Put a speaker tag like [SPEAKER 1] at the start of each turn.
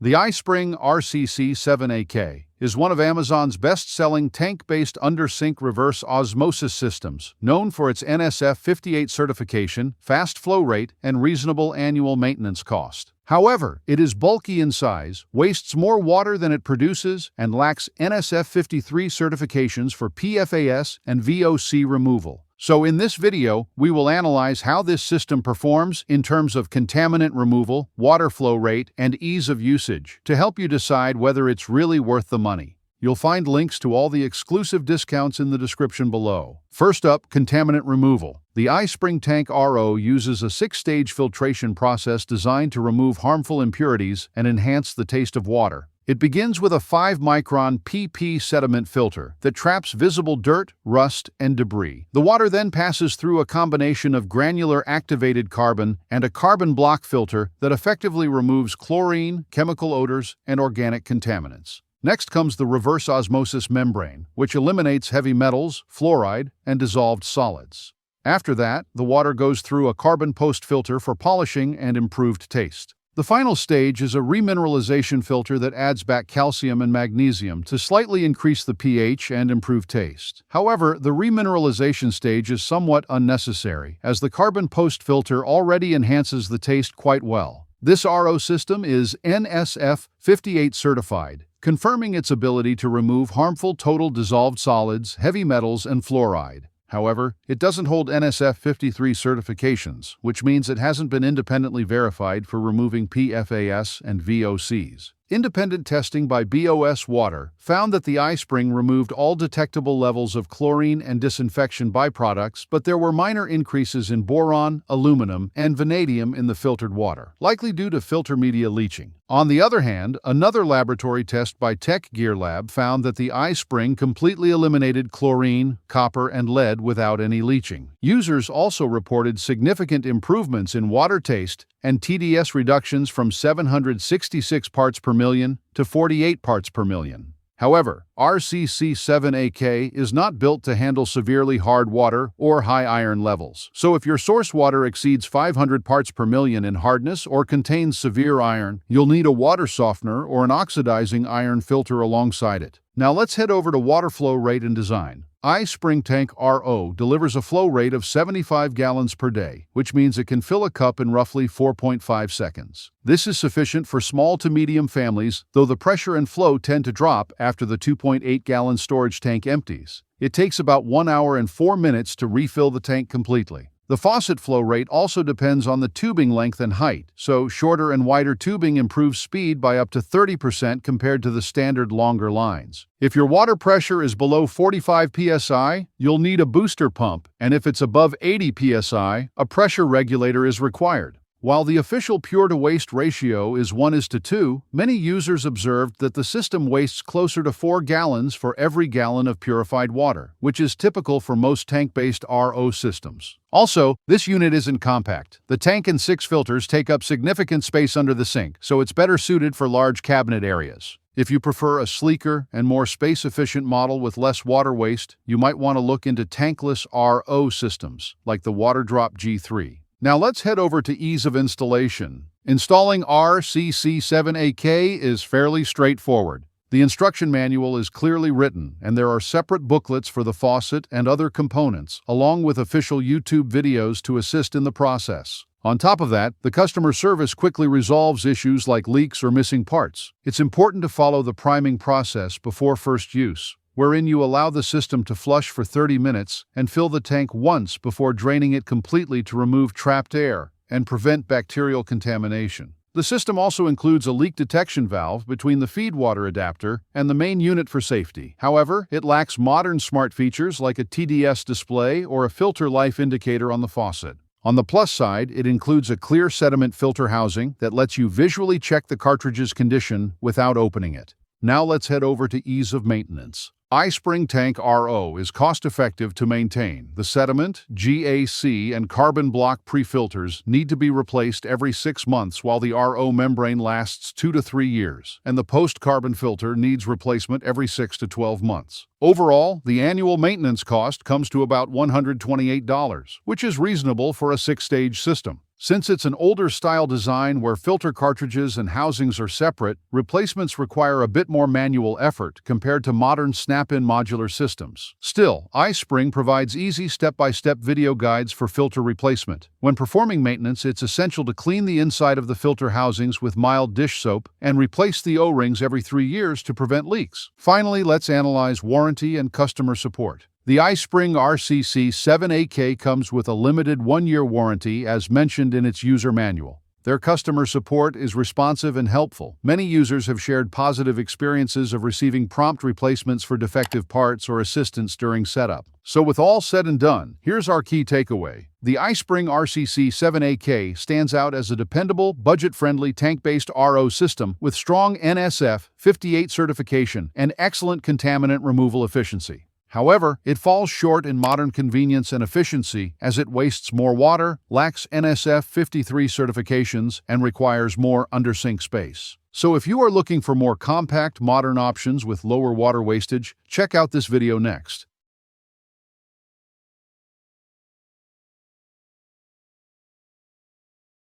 [SPEAKER 1] The iSpring RCC7AK is one of Amazon's best-selling tank-based under-sink reverse osmosis systems, known for its NSF 58 certification, fast flow rate, and reasonable annual maintenance cost. However, it is bulky in size, wastes more water than it produces, and lacks NSF 53 certifications for PFAS and VOC removal. So in this video, we will analyze how this system performs in terms of contaminant removal, water flow rate, and ease of usage to help you decide whether it's really worth the money. You'll find links to all the exclusive discounts in the description below. First up, contaminant removal. The iSpring Tank RO uses a 6-stage filtration process designed to remove harmful impurities and enhance the taste of water. It begins with a 5-micron PP sediment filter that traps visible dirt, rust, and debris. The water then passes through a combination of granular activated carbon and a carbon block filter that effectively removes chlorine, chemical odors, and organic contaminants. Next comes the reverse osmosis membrane, which eliminates heavy metals, fluoride, and dissolved solids. After that, the water goes through a carbon post filter for polishing and improved taste. The final stage is a remineralization filter that adds back calcium and magnesium to slightly increase the pH and improve taste. However, the remineralization stage is somewhat unnecessary, as the carbon post filter already enhances the taste quite well. This RO system is NSF 58 certified, confirming its ability to remove harmful total dissolved solids, heavy metals, and fluoride. However, it doesn't hold NSF 53 certifications, which means it hasn't been independently verified for removing PFAS and VOCs. Independent testing by BOS Water found that the iSpring removed all detectable levels of chlorine and disinfection byproducts, but there were minor increases in boron, aluminum, and vanadium in the filtered water, likely due to filter media leaching. On the other hand, another laboratory test by Tech Gear Lab found that the iSpring completely eliminated chlorine, copper, and lead without any leaching. Users also reported significant improvements in water taste and TDS reductions from 766 parts per million to 48 parts per million. However, RCC7AK is not built to handle severely hard water or high iron levels. So if your source water exceeds 500 parts per million in hardness or contains severe iron, you'll need a water softener or an oxidizing iron filter alongside it. Now let's head over to water flow rate and design. iSpring Tank RO delivers a flow rate of 75 gallons per day, which means it can fill a cup in roughly 4.5 seconds. This is sufficient for small to medium families, though the pressure and flow tend to drop after the 2.8-gallon storage tank empties. It takes about 1 hour and 4 minutes to refill the tank completely. The faucet flow rate also depends on the tubing length and height, so shorter and wider tubing improves speed by up to 30% compared to the standard longer lines. If your water pressure is below 45 psi, you'll need a booster pump, and if it's above 80 psi, a pressure regulator is required. While the official pure-to-waste ratio is 1:2, many users observed that the system wastes closer to 4 gallons for every gallon of purified water, which is typical for most tank-based RO systems. Also, this unit isn't compact. The tank and 6 filters take up significant space under the sink, so it's better suited for large cabinet areas. If you prefer a sleeker and more space-efficient model with less water waste, you might want to look into tankless RO systems, like the WaterDrop G3. Now let's head over to ease of installation. Installing RCC7AK is fairly straightforward. The instruction manual is clearly written, and there are separate booklets for the faucet and other components, along with official YouTube videos to assist in the process. On top of that, the customer service quickly resolves issues like leaks or missing parts. It's important to follow the priming process before first use, wherein you allow the system to flush for 30 minutes and fill the tank once before draining it completely to remove trapped air and prevent bacterial contamination. The system also includes a leak detection valve between the feed water adapter and the main unit for safety. However, it lacks modern smart features like a TDS display or a filter life indicator on the faucet. On the plus side, it includes a clear sediment filter housing that lets you visually check the cartridge's condition without opening it. Now let's head over to ease of maintenance. iSpring Tank RO is cost-effective to maintain. The sediment, GAC, and carbon block pre-filters need to be replaced every 6 months, while the RO membrane lasts 2 to 3 years, and the post-carbon filter needs replacement every 6 to 12 months. Overall, the annual maintenance cost comes to about $128, which is reasonable for a 6-stage system. Since it's an older style design where filter cartridges and housings are separate, replacements require a bit more manual effort compared to modern snap-in modular systems. Still, iSpring provides easy step-by-step video guides for filter replacement. When performing maintenance, it's essential to clean the inside of the filter housings with mild dish soap and replace the O-rings every 3 years to prevent leaks. Finally, let's analyze warranty and customer support. The iSpring RCC7AK comes with a limited 1-year warranty as mentioned in its user manual. Their customer support is responsive and helpful. Many users have shared positive experiences of receiving prompt replacements for defective parts or assistance during setup. So with all said and done, here's our key takeaway. The iSpring RCC7AK stands out as a dependable, budget-friendly tank-based RO system with strong NSF 58 certification and excellent contaminant removal efficiency. However, it falls short in modern convenience and efficiency as it wastes more water, lacks NSF 53 certifications, and requires more under-sink space. So if you are looking for more compact, modern options with lower water wastage, check out this video next.